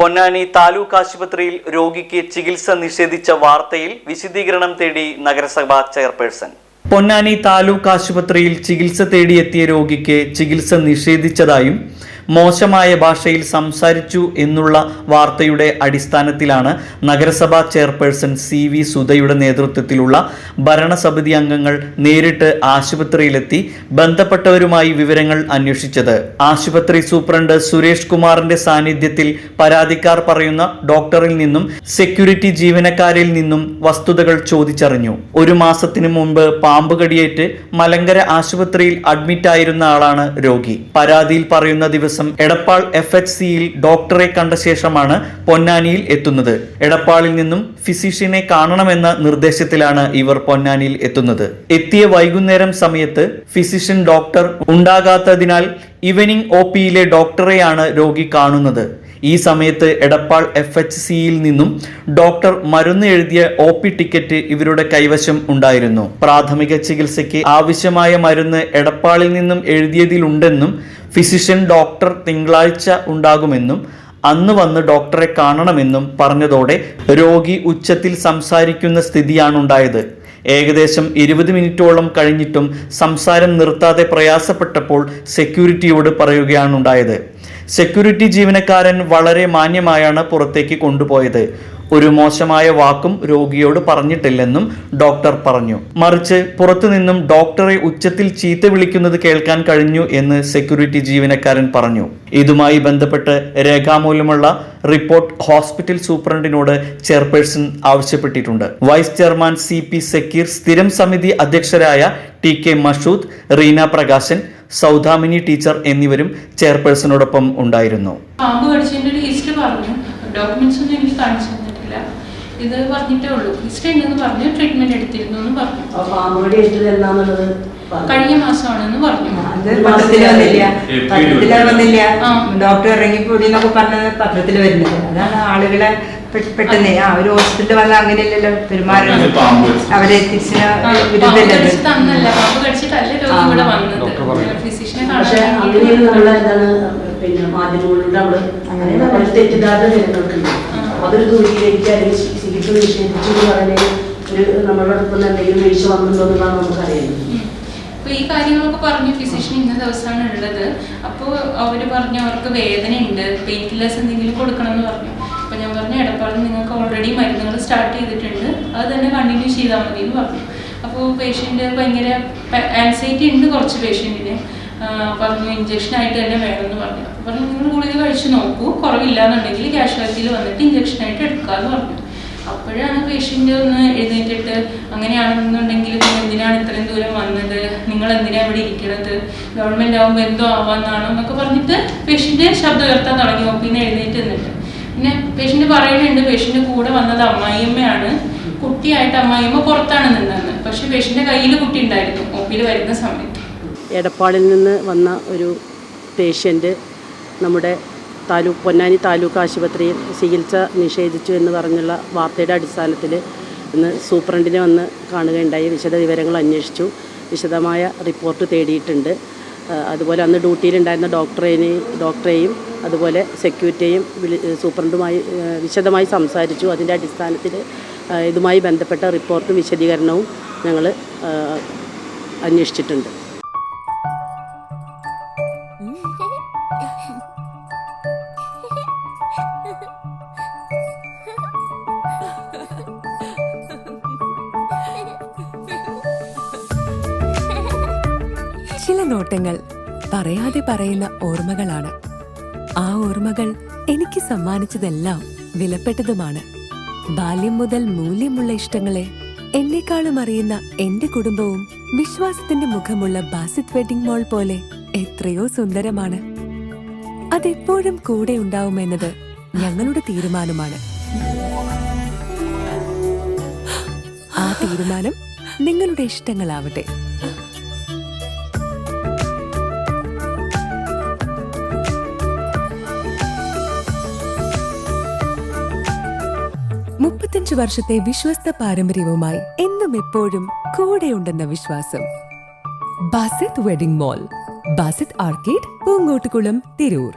പൊന്നാനി താലൂക്ക് ആശുപത്രിയിൽ രോഗിക്ക് ചികിത്സ നിഷേധിച്ച വാർത്തയിൽ വിശദീകരണം തേടി നഗരസഭാ ചെയർപേഴ്സൺ. പൊന്നാനി താലൂക്ക് ആശുപത്രിയിൽ ചികിത്സ തേടിയെത്തിയ രോഗിക്ക് ചികിത്സ നിഷേധിച്ചതായും മോശമായ ഭാഷയിൽ സംസാരിച്ചു എന്നുള്ള വാർത്തയുടെ അടിസ്ഥാനത്തിലാണ് നഗരസഭാ ചെയർപേഴ്സൺ CV സുധയുടെ നേതൃത്വത്തിലുള്ള ഭരണസമിതി അംഗങ്ങൾ നേരിട്ട് ആശുപത്രിയിലെത്തി ബന്ധപ്പെട്ടവരുമായി വിവരങ്ങൾ അന്വേഷിച്ചത്. ആശുപത്രി സൂപ്രണ്ട് സുരേഷ് കുമാറിന്റെ സാന്നിധ്യത്തിൽ പരാതിക്കാർ പറയുന്ന ഡോക്ടറിൽ നിന്നും സെക്യൂരിറ്റി ജീവനക്കാരിൽ നിന്നും വസ്തുതകൾ ചോദിച്ചറിഞ്ഞു. ഒരു മാസത്തിനു മുമ്പ് പാമ്പ് കടിയേറ്റ് മലങ്കര ആശുപത്രിയിൽ അഡ്മിറ്റായിരുന്ന ആളാണ് രോഗി. പരാതിയിൽ പറയുന്ന ദിവസം എടപ്പാൾ FHCയിൽ ഡോക്ടറെ കണ്ട ശേഷമാണ് പൊന്നാനിയിൽ എത്തുന്നത്. എടപ്പാളിൽ നിന്നും ഫിസിഷ്യനെ കാണണമെന്ന നിർദ്ദേശത്തിലാണ് ഇവർ പൊന്നാനിയിൽ എത്തുന്നത്. എത്തിയ വൈകുന്നേരം സമയത്ത് ഫിസിഷ്യൻ ഡോക്ടർ ഉണ്ടാകാത്തതിനാൽ ഈവനിംഗ് OPയിലെ ഡോക്ടറെയാണ് രോഗി കാണുന്നത്. ഈ സമയത്ത് എടപ്പാൾ FHCയിൽ നിന്നും ഡോക്ടർ മരുന്ന് എഴുതിയ OP ടിക്കറ്റ് ഇവരുടെ കൈവശം ഉണ്ടായിരുന്നു. പ്രാഥമിക ചികിത്സയ്ക്ക് ആവശ്യമായ മരുന്ന് എടപ്പാളിൽ നിന്നും എഴുതിയതിലുണ്ടെന്നും ഫിസിഷ്യൻ ഡോക്ടർ തിങ്കളാഴ്ച ഉണ്ടാകുമെന്നും അന്ന് വന്ന് ഡോക്ടറെ കാണണമെന്നും പറഞ്ഞതോടെ രോഗി ഉച്ചത്തിൽ സംസാരിക്കുന്ന സ്ഥിതിയാണുണ്ടായത്. ഏകദേശം 20 മിനിറ്റോളം കഴിഞ്ഞിട്ടും സംസാരം നിർത്താതെ പ്രയാസപ്പെട്ടപ്പോൾ സെക്യൂരിറ്റിയോട് പറയുകയാണുണ്ടായത്. സെക്യൂരിറ്റി ജീവനക്കാരൻ വളരെ മാന്യമായാണ് പുറത്തേക്ക് കൊണ്ടുപോയത്. ഒരു മോശമായ വാക്കും രോഗിയോട് പറഞ്ഞിട്ടില്ലെന്നും ഡോക്ടർ പറഞ്ഞു. മറിച്ച് പുറത്തുനിന്നും ഡോക്ടറെ ഉച്ചത്തിൽ ചീത്ത വിളിക്കുന്നത് കേൾക്കാൻ കഴിഞ്ഞു എന്ന് സെക്യൂരിറ്റി ജീവനക്കാരൻ പറഞ്ഞു. ഇതുമായി ബന്ധപ്പെട്ട് രേഖാമൂലമുള്ള റിപ്പോർട്ട് ഹോസ്പിറ്റൽ സൂപ്രണ്ടിനോട് ചെയർപേഴ്സൺ ആവശ്യപ്പെട്ടിട്ടുണ്ട്. വൈസ് ചെയർമാൻ CP സക്കീർ, സ്ഥിരം സമിതി അധ്യക്ഷരായ TK മഷൂദ്, റീന പ്രകാശൻ, സൗദാമിനി ടീച്ചർ എന്നിവരും ചെയർപേഴ്സണോടൊപ്പം ഉണ്ടായിരുന്നു. ഡോക്യുമെന്റ്സ് ഒന്നും എനിക്ക് കാണിച്ചു തന്നിട്ടില്ല. ഇത് പറഞ്ഞിട്ടേ ഉള്ളൂ. ഹിസ്റ്ററി ഉണ്ടെന്ന് പറഞ്ഞു, ട്രീറ്റ്മെന്റ് എടുത്തിരുന്നു എന്ന് പറഞ്ഞു. കഴിഞ്ഞ മാസമാണെന്ന് പറഞ്ഞു. ഡോക്ടർ ഇറങ്ങിപ്പോടിന്നൊക്കെ പറഞ്ഞത് പത്രത്തിൽ വരുന്നത്. അതാണ് ആളുകളെ പെട്ടെന്ന് ഒരു ഹോസ്പിറ്റലിൽ വന്ന അങ്ങനെയല്ലല്ലോ പെരുമാറുന്നത്. അവരെ തന്നല്ല, പാമ്പ് കടിച്ചിട്ടല്ല രോഗി ഇവിടെ വന്നത്. ഫിസിഷ്യനെ പിന്നെ മാധ്യമങ്ങളിലൂടെ നമ്മൾ തെറ്റിദ്ധാരണ നിലനിൽക്കുന്നു. അതൊരു ദൂരീകരിക്കുക അല്ലെങ്കിൽ ചികിത്സ നിഷേധിച്ചു എന്ന് പറഞ്ഞാൽ ഒരു നമ്മളോടൊപ്പം എന്തെങ്കിലും വീഴ്ച വന്നിട്ടുണ്ടോ എന്നുള്ളതാണ് നമുക്കറിയുന്നത്. അപ്പോൾ ഈ കാര്യങ്ങളൊക്കെ പറഞ്ഞു. ഫിസിഷ്യൻ ഇന്ന ദിവസമാണ് ഉള്ളത്. അപ്പോൾ അവർ പറഞ്ഞു അവർക്ക് വേദനയുണ്ട്, പെയിൻ കില്ലേഴ്സ് എന്തെങ്കിലും കൊടുക്കണം എന്ന് പറഞ്ഞു. അപ്പോൾ ഞാൻ പറഞ്ഞു എടപ്പാളിൽ നിങ്ങൾക്ക് ഓൾറെഡി മരുന്നുകൾ സ്റ്റാർട്ട് ചെയ്തിട്ടുണ്ട്, അത് തന്നെ കണ്ടിന്യൂ ചെയ്താൽ മതി എന്ന് പറഞ്ഞു. അപ്പോൾ പേഷ്യൻ്റ് ഭയങ്കര ആൻസൈറ്റി ഉണ്ട് കുറച്ച് പേഷ്യൻറ്റിന്. പറഞ്ഞു ഇഞ്ചക്ഷനായിട്ട് തന്നെ വേണമെന്ന് പറഞ്ഞു. പറഞ്ഞു നിങ്ങൾ ഗുളിക കഴിച്ച് നോക്കൂ, കുറവില്ല എന്നുണ്ടെങ്കിൽ കാഷ്വാലിറ്റിയിൽ വന്നിട്ട് ഇഞ്ചക്ഷനായിട്ട് എടുക്കാമെന്ന് പറഞ്ഞു. അപ്പോഴാണ് പേഷ്യൻ്റ് ഒന്ന് എഴുന്നേറ്റിട്ട് അങ്ങനെയാണെന്നുണ്ടെങ്കിൽ നിങ്ങൾ എന്തിനാണ് ഇത്രയും ദൂരം വന്നത്, നിങ്ങൾ എന്തിനാണ് ഇവിടെ ഇരിക്കുന്നത്, ഗവൺമെൻറ് ആകുമ്പോൾ എന്തോ ആവാന്നാണോ എന്നൊക്കെ പറഞ്ഞിട്ട് പേഷ്യൻ്റ് ശബ്ദം ഉയർത്താൻ തുടങ്ങി. OPന്ന് എഴുന്നേറ്റ് നിന്നിട്ട് പിന്നെ പേഷ്യൻ്റ് പറയുന്നുണ്ട് പേഷ്യൻ്റ് കൂടെ വന്നത് അമ്മായിയമ്മയാണ്, കുട്ടിയായിട്ട് അമ്മായിയമ്മ പുറത്താണ് നിന്നത്. പക്ഷെ പേഷ്യൻ്റെ കയ്യിൽ കുട്ടി ഉണ്ടായിരുന്നു OPയിൽ വരുന്ന സമയത്ത്. എടപ്പാളിൽ നിന്ന് വന്ന ഒരു പേഷ്യൻ്റ് നമ്മുടെ പൊന്നാനി താലൂക്ക് ആശുപത്രിയിൽ ചികിത്സ നിഷേധിച്ചു എന്ന് പറഞ്ഞുള്ള വാർത്തയുടെ അടിസ്ഥാനത്തിൽ ഇന്ന് സൂപ്രണ്ടിനെ വന്ന് കാണുകയുണ്ടായി. വിശദ വിവരങ്ങൾ അന്വേഷിച്ചു, വിശദമായ റിപ്പോർട്ട് തേടിയിട്ടുണ്ട്. അതുപോലെ അന്ന് ഡ്യൂട്ടിയിലുണ്ടായിരുന്ന ഡോക്ടറെയും അതുപോലെ സെക്യൂരിറ്റിയെയും സൂപ്രണ്ടുമായി വിശദമായി സംസാരിച്ചു. അതിൻ്റെ അടിസ്ഥാനത്തിൽ ഇതുമായി ബന്ധപ്പെട്ട റിപ്പോർട്ടും വിശദീകരണവും ഞങ്ങൾ അന്വേഷിച്ചിട്ടുണ്ട്. ചില നോട്ടങ്ങൾ പറയാതെ പറയുന്ന ഓർമ്മകളാണ്. ആ ഓർമ്മകൾ എനിക്ക് സമ്മാനിച്ചതെല്ലാം വിലപ്പെട്ടതുമാണ്. ബാല്യം മുതൽ മൂല്യമുള്ള ഇഷ്ടങ്ങളെ എന്നെക്കാളും അറിയുന്ന എന്റെ കുടുംബവും വിശ്വാസത്തിന്റെ മുഖമുള്ള ബാസിത് വെഡിംഗ് മോൾ പോലെ എത്രയോ സുന്ദരമാണ്. അതെപ്പോഴും കൂടെ ഉണ്ടാവുമെന്നത് ഞങ്ങളുടെ തീരുമാനമാണ്. ആ തീരുമാനം നിങ്ങളുടെ ഇഷ്ടങ്ങളാവട്ടെ. വർഷത്തെ വിശ്വസ്ത പാരമ്പര്യവുമായി എന്നും എപ്പോഴും കൂടെയുണ്ടെന്ന വിശ്വാസം. Basith wedding mall, Basith arcade, Poongottukulam, Tirur.